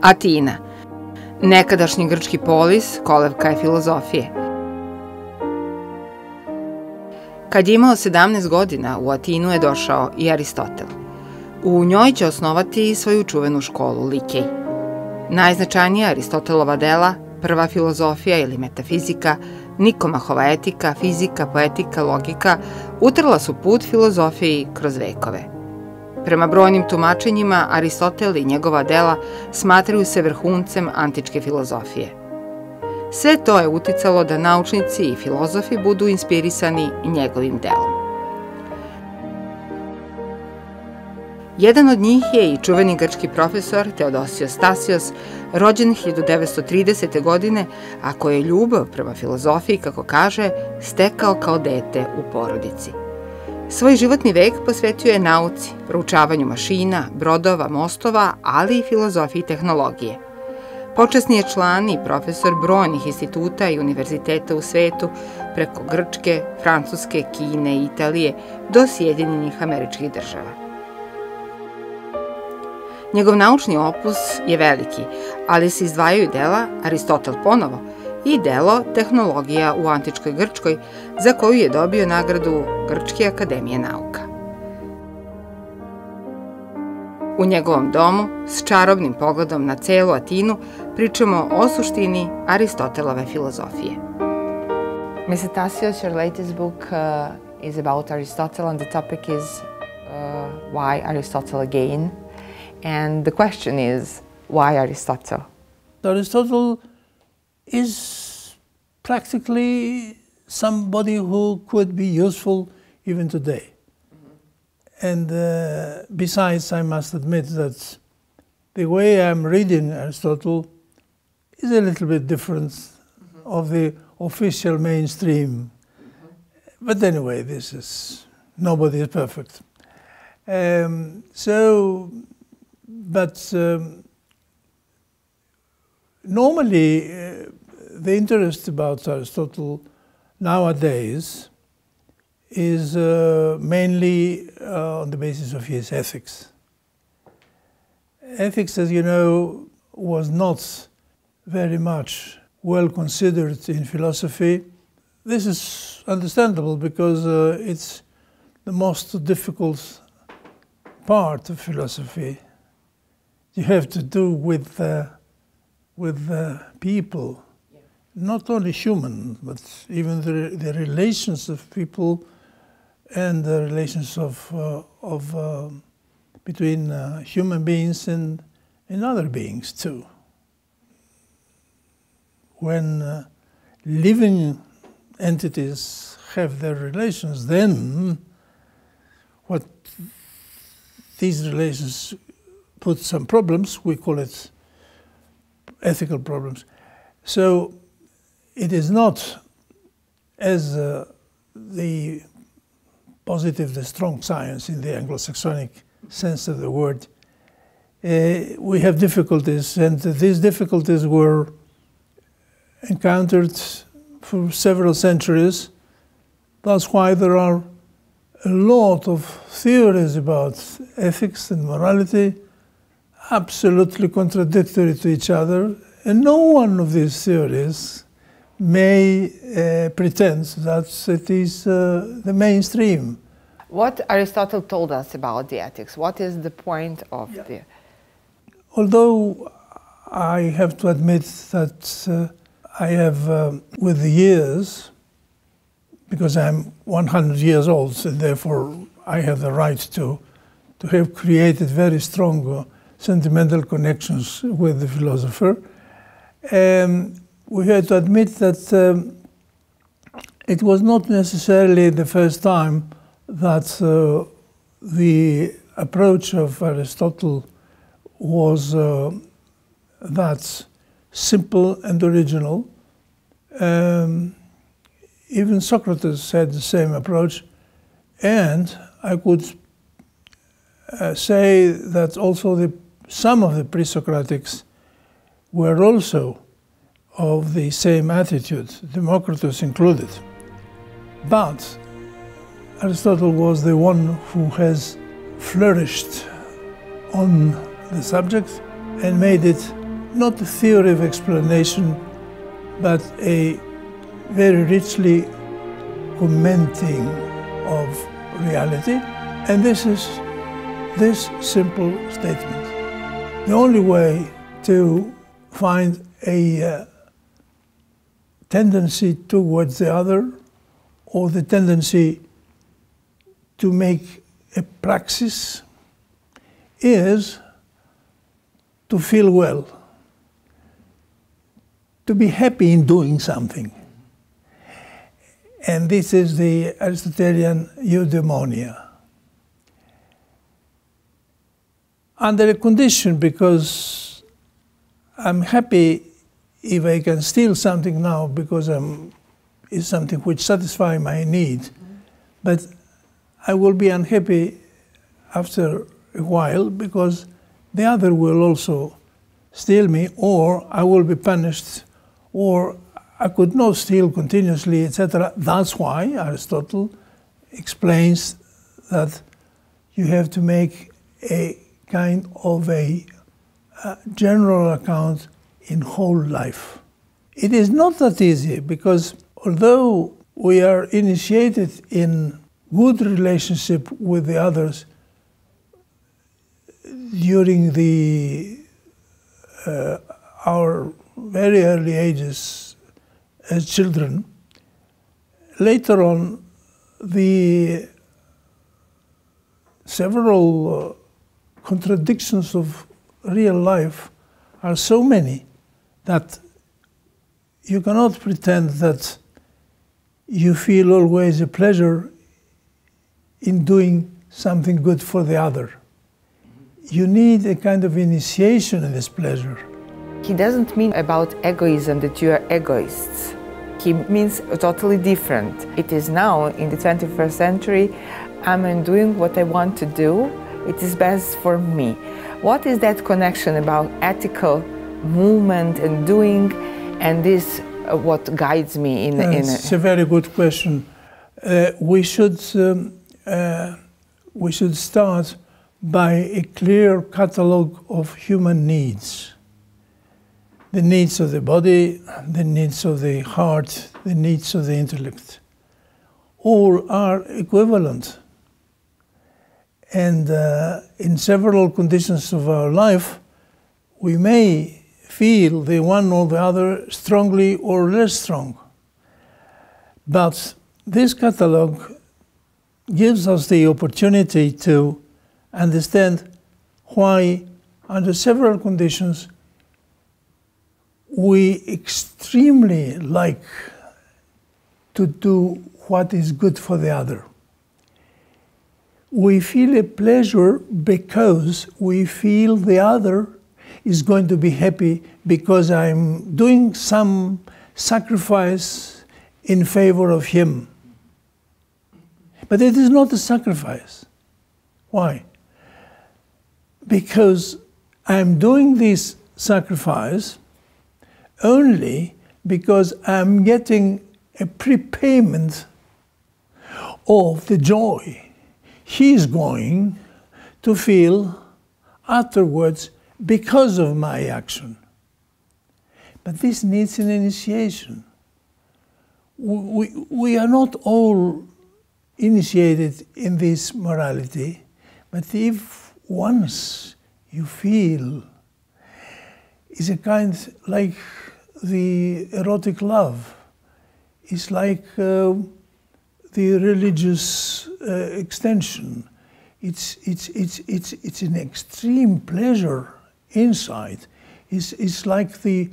Atina, nekadašnji grčki polis, kolevka je filozofije. Kad je imao 17 godina, u Atinu je došao i Aristotel. U njoj će osnovati svoju čuvenu školu Likej. Najznačajnija Aristotelova dela, prva filozofija ili metafizika, Nikomahova etika, fizika, poetika, logika, utrla su put filozofiji kroz vekove. Prema brojnim tumačenjima, Aristotel i njegova dela smatraju se vrhuncem antičke filozofije. Sve to je uticalo da naučnici i filozofi budu inspirisani njegovim delom. Jedan od njih je i čuveni grčki profesor Teodosios Tasios, rođen 1930. godine, a koji je ljubav prema filozofiji, kako kaže, stekao kao dete u porodici. Svoj životni vek posvetio je nauci, proučavanju mašina, brodova, mostova, ali i filozofiji tehnologije. Počasni je član i profesor brojnih instituta i univerziteta u svetu, preko Grčke, Francuske, Kine i Italije do Sjedinjenih Američkih Država. Njegov naučni opus je veliki, ali se izdvajaju dela Aristotel ponovo i delo Tehnologija u Antičkoj Grčkoj, za koju je dobio nagradu Grčke akademije nauka. U njegovom domu, s čarobnim pogledom na celu Atinu, pričamo o suštini Aristotelove filozofije. Mr. Tasios, your latest book is about Aristotle, and the topic is why Aristotle again? And the question is, why Aristotle? Aristotle is practically somebody who could be useful even today. And besides, I must admit that the way I'm reading Aristotle is a little bit different of the official mainstream. But anyway, nobody is perfect. Normally, the interest about Aristotle nowadays is mainly on the basis of his ethics. Ethics, as you know, was not very much well considered in philosophy. This is understandable because it's the most difficult part of philosophy. You have to do with people, not only human, but even the relations of people and the relations between human beings and other beings too. When living entities have their relations, then what these relations put some problems, we call it ethical problems. So it is not as the positive, the strong science in the Anglo-Saxonic sense of the word. We have difficulties, and these difficulties were encountered for several centuries. That's why there are a lot of theories about ethics and morality, absolutely contradictory to each other, and no one of these theories may pretend that it is the mainstream. What Aristotle told us about the ethics, what is the point of the... Although I have to admit that I have, with the years, because I'm 100 years old, and therefore I have the right to have created very strong sentimental connections with the philosopher. We had to admit that it was not necessarily the first time that the approach of Aristotle was that simple and original. Even Socrates had the same approach, and I could say that also some of the pre-Socratics were also of the same attitude, Democritus included. But Aristotle was the one who has flourished on the subject and made it not a theory of explanation, but a very richly commenting of reality. And this is this simple statement. The only way to find a tendency towards the other, or the tendency to make a praxis, is to feel well, to be happy in doing something. And this is the Aristotelian eudaimonia. Under a condition, because I'm happy if I can steal something now because it's something which satisfies my need, but I will be unhappy after a while because the other will also steal me, or I will be punished, or I could not steal continuously, etc. That's why Aristotle explains that you have to make a kind of a general account in whole life. It is not that easy, because although we are initiated in good relationship with the others during our very early ages as children, later on the several contradictions of real life are so many that you cannot pretend that you feel always a pleasure in doing something good for the other. You need a kind of initiation in this pleasure. He doesn't mean about egoism that you are egoists. He means totally different. It is now, in the 21st century, I'm doing what I want to do. It is best for me. What is that connection about ethical movement and doing, and this what guides me in It's a very good question. We should start by a clear catalogue of human needs. The needs of the body, the needs of the heart, the needs of the intellect. All are equivalent. And in several conditions of our life, we may feel the one or the other strongly or less strong. But this catalogue gives us the opportunity to understand why, under several conditions, we extremely like to do what is good for the other. We feel a pleasure because we feel the other is going to be happy because I'm doing some sacrifice in favor of him. But it is not a sacrifice. Why? Because I'm doing this sacrifice only because I'm getting a prepayment of the joy he's going to feel afterwards because of my action. But this needs an initiation. We are not all initiated in this morality, but if once you feel, it's a kind like the erotic love, it's like the religious extension. It's an extreme pleasure inside. It's like the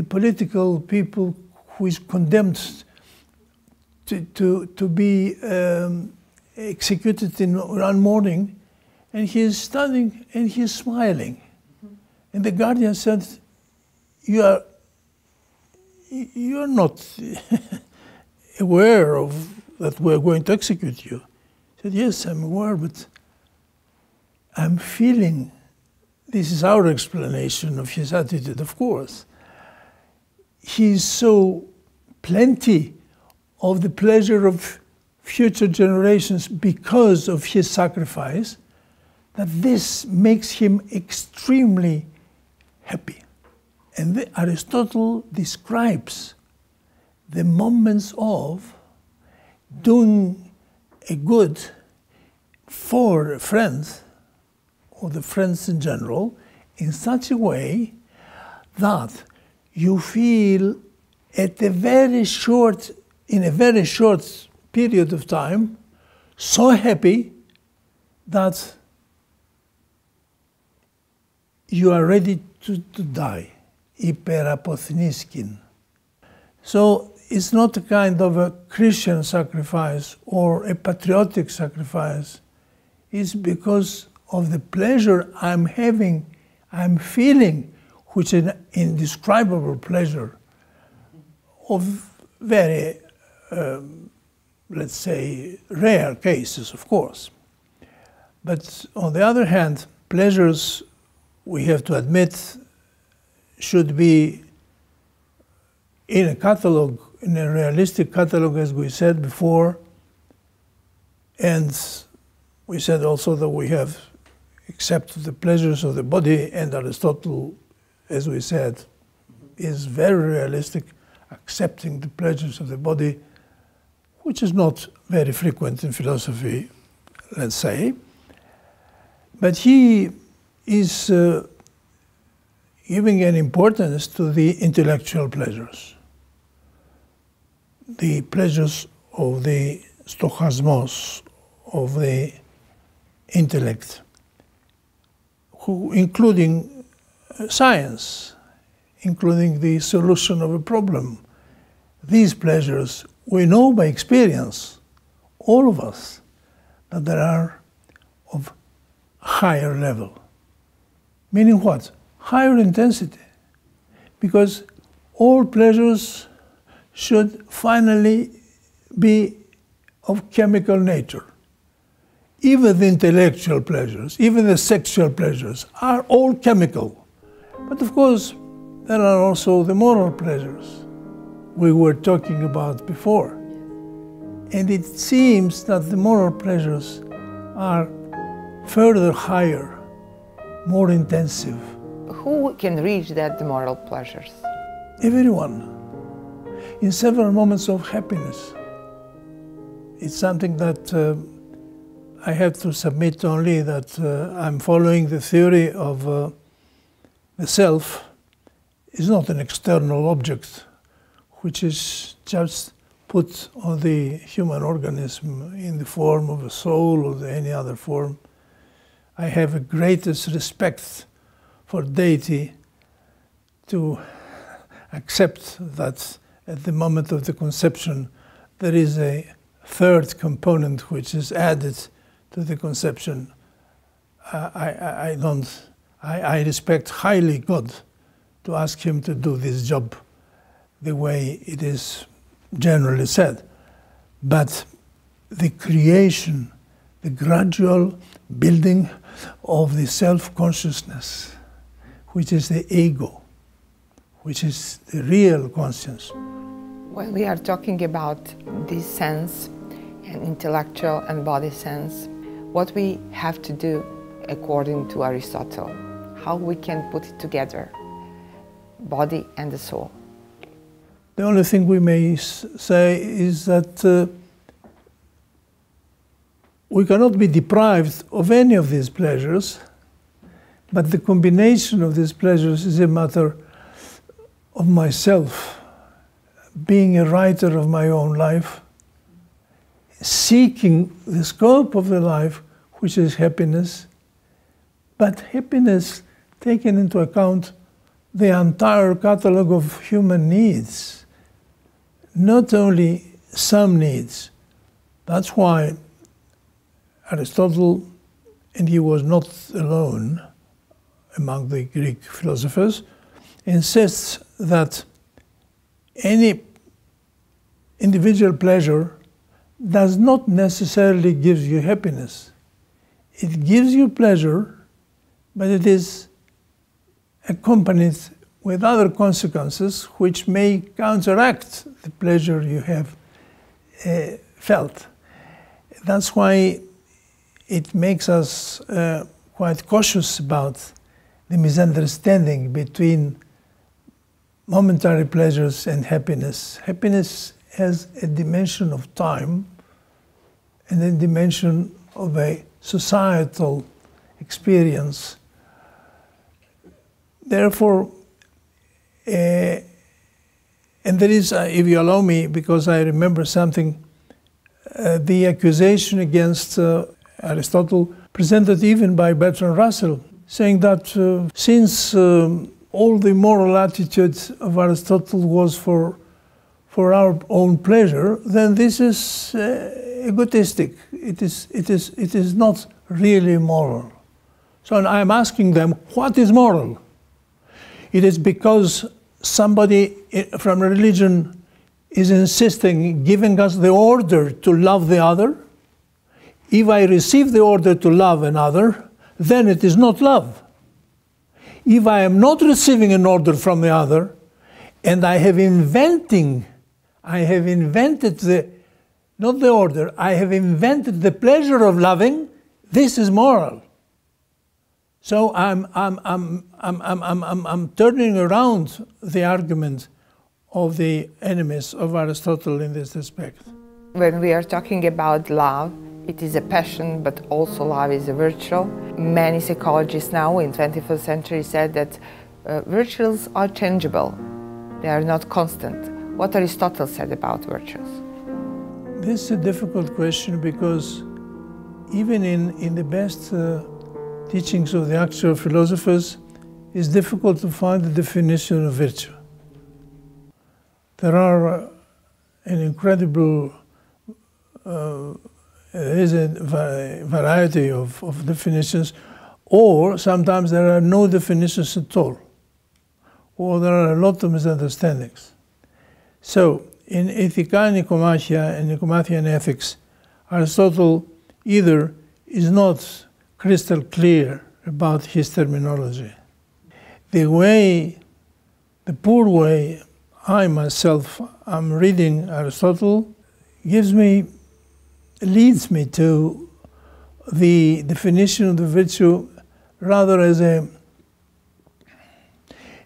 political people who is condemned to be executed in one morning, and he is standing and he is smiling. And the guardian said, "You are not aware of that we're going to execute you." He said, "Yes, I'm aware, but I'm feeling," this is our explanation of his attitude, of course, he's so plenty of the pleasure of future generations because of his sacrifice, that this makes him extremely happy. And Aristotle describes the moments of doing a good for a friend, or the friends in general, in such a way that you feel in a very short period of time, so happy that you are ready to die. Υπεραποθνίσκην. So it's not a kind of a Christian sacrifice or a patriotic sacrifice. It's because of the pleasure I'm having, I'm feeling, which is an indescribable pleasure of very, let's say, rare cases, of course. But on the other hand, pleasures, we have to admit, should be in a catalog, in a realistic catalog, as we said before. And we said also that we have accepted the pleasures of the body, and Aristotle, as we said, is very realistic, accepting the pleasures of the body, which is not very frequent in philosophy, let's say. But he is giving an importance to the intellectual pleasures, the pleasures of the stochasmos, of the intellect, including science, including the solution of a problem. These pleasures, we know by experience, all of us, that they are of higher level. Meaning what? Higher intensity. Because all pleasures should finally be of chemical nature. Even the intellectual pleasures, even the sexual pleasures are all chemical. But of course, there are also the moral pleasures we were talking about before. And it seems that the moral pleasures are further higher, more intensive. Who can reach that, the moral pleasures? Everyone, in several moments of happiness. It's something that I have to submit only that I'm following the theory of the self is not an external object which is just put on the human organism in the form of a soul or any other form. I have the greatest respect for deity to accept that at the moment of the conception there is a third component which is added to the conception. I respect highly God to ask him to do this job the way it is generally said. But the creation, the gradual building of the self-consciousness, which is the ego, which is the real conscience. When we are talking about this sense, and intellectual and body sense, what we have to do according to Aristotle, how we can put it together, body and the soul. The only thing we may say is that we cannot be deprived of any of these pleasures, but the combination of these pleasures is a matter of myself, being a writer of my own life, seeking the scope of the life, which is happiness, but happiness taking into account the entire catalog of human needs, not only some needs. That's why Aristotle, and he was not alone among the Greek philosophers, insists that any individual pleasure does not necessarily give you happiness. It gives you pleasure, but it is accompanied with other consequences which may counteract the pleasure you have felt. That's why it makes us quite cautious about the misunderstanding between momentary pleasures and happiness. Happiness has a dimension of time and a dimension of a societal experience. Therefore, and there is, if you allow me, because I remember something, the accusation against Aristotle presented even by Bertrand Russell, saying that since all the moral attitude of Aristotle was for our own pleasure, then this is egotistic. It is not really moral. So I'm asking them, what is moral? It is because somebody from religion is insisting, giving us the order to love the other. If I receive the order to love another, then it is not love. If I am not receiving an order from the other, and I have invented not the order, I have invented the pleasure of loving, this is moral. So I'm turning around the argument of the enemies of Aristotle in this respect. When we are talking about love, it is a passion, but also love is a virtue. Many psychologists now in 21st century said that virtues are changeable. They are not constant. What Aristotle said about virtues? This is a difficult question because even in the best teachings of the actual philosophers, it's difficult to find the definition of virtue. There are an incredible there is a variety of definitions, or sometimes there are no definitions at all, or there are a lot of misunderstandings. So, in Ethika Nicomacheia and Nicomachean Ethics, Aristotle either is not crystal clear about his terminology. The poor way I myself am reading Aristotle leads me to the definition of the virtue rather as a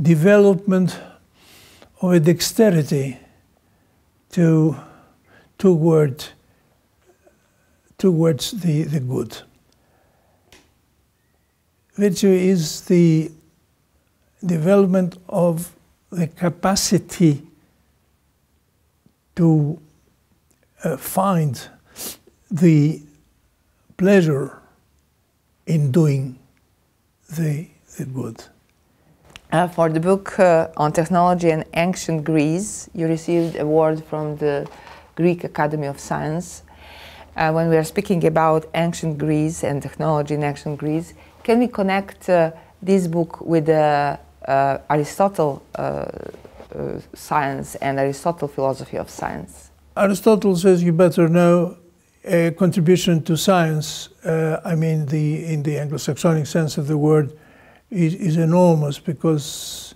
development of a dexterity towards the good. Virtue is the development of the capacity to find the pleasure in doing the good. For the book on technology and ancient Greece, you received an award from the Greek Academy of Science. When we are speaking about ancient Greece and technology in ancient Greece, can we connect this book with Aristotle science and Aristotle philosophy of science? Aristotle says you better know a contribution to science, I mean in the Anglo-Saxonic sense of the word, is enormous, because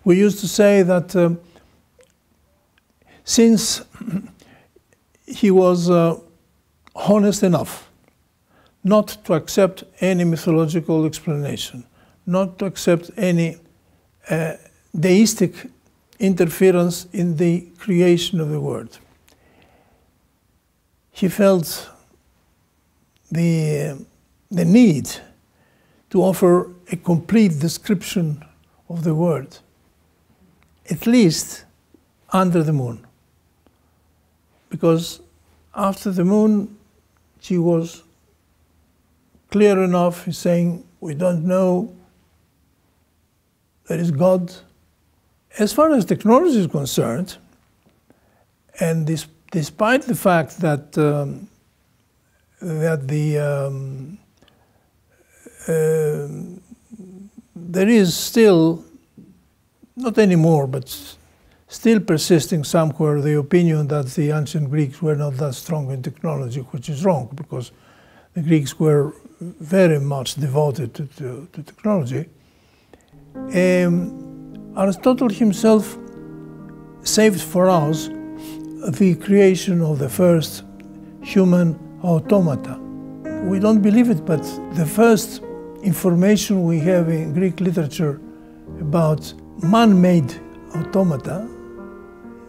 we used to say that since he was honest enough not to accept any mythological explanation, not to accept any deistic interference in the creation of the world, he felt the need to offer a complete description of the world, at least under the moon. Because after the moon, she was clear enough in saying, we don't know, there is God. As far as technology is concerned, and despite the fact that there is still, not anymore, but still persisting somewhere the opinion that the ancient Greeks were not that strong in technology, which is wrong, because the Greeks were very much devoted to technology. Aristotle himself saved for us the creation of the first human automata. We don't believe it, but the first information we have in Greek literature about man-made automata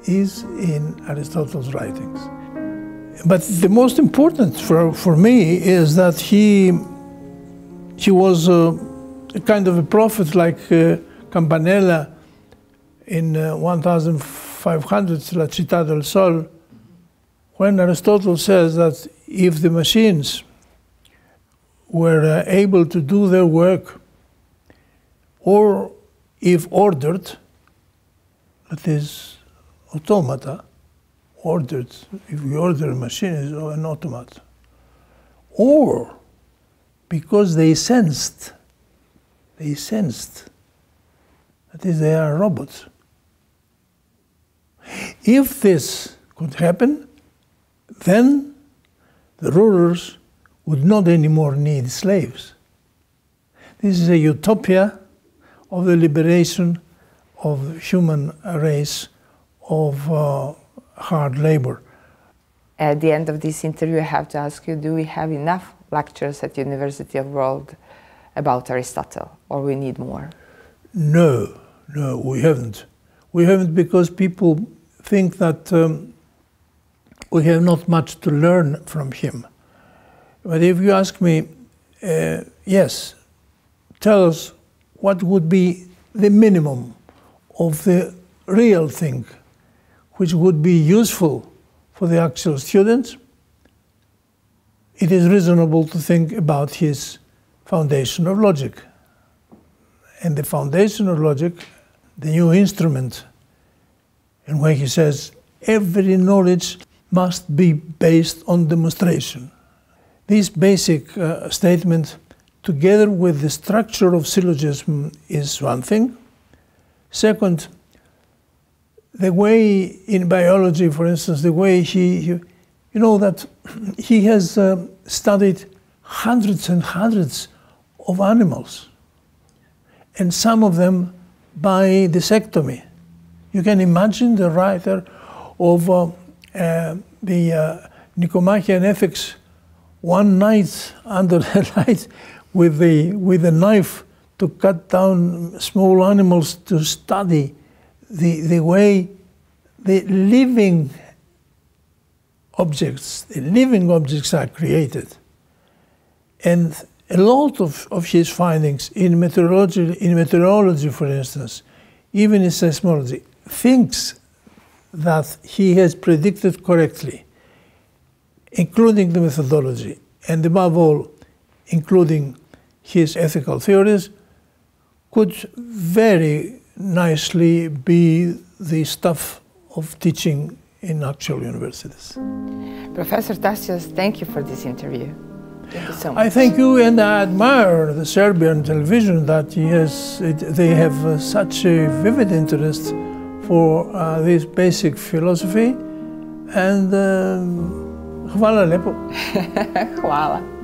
is in Aristotle's writings. But the most important for me is that he was a kind of a prophet like Campanella in 1500, La Città del Sol, when Aristotle says that if the machines were able to do their work, or if ordered, that is, automata, ordered, if we order a machine, it's an automata, or because they sensed, that is, they are robots. If this could happen, then the rulers would not anymore need slaves. This is a utopia of the liberation of the human race of hard labor. At the end of this interview, I have to ask you, do we have enough lectures at University of World about Aristotle, or we need more? No, we haven't. We haven't because people think that we have not much to learn from him. But if you ask me, yes, tell us what would be the minimum of the real thing which would be useful for the actual students, it is reasonable to think about his foundation of logic. And the foundation of logic, the new instrument, in where he says every knowledge must be based on demonstration. This basic statement, together with the structure of syllogism, is one thing. Second, the way in biology, for instance, the way you know that he has studied hundreds and hundreds of animals, and some of them by disectomy. You can imagine the writer of the Nicomachean Ethics one night under the light with a knife to cut down small animals to study the way the living objects are created. And a lot of his findings in meteorology, for instance, even in seismology, thinks that he has predicted correctly, including the methodology, and above all, including his ethical theories, could very nicely be the stuff of teaching in actual universities. Professor Tasios, thank you for this interview. Thank you so much. I thank you, and I admire the Serbian television that they have such a vivid interest for this basic philosophy, and hvala lepo. Hvala.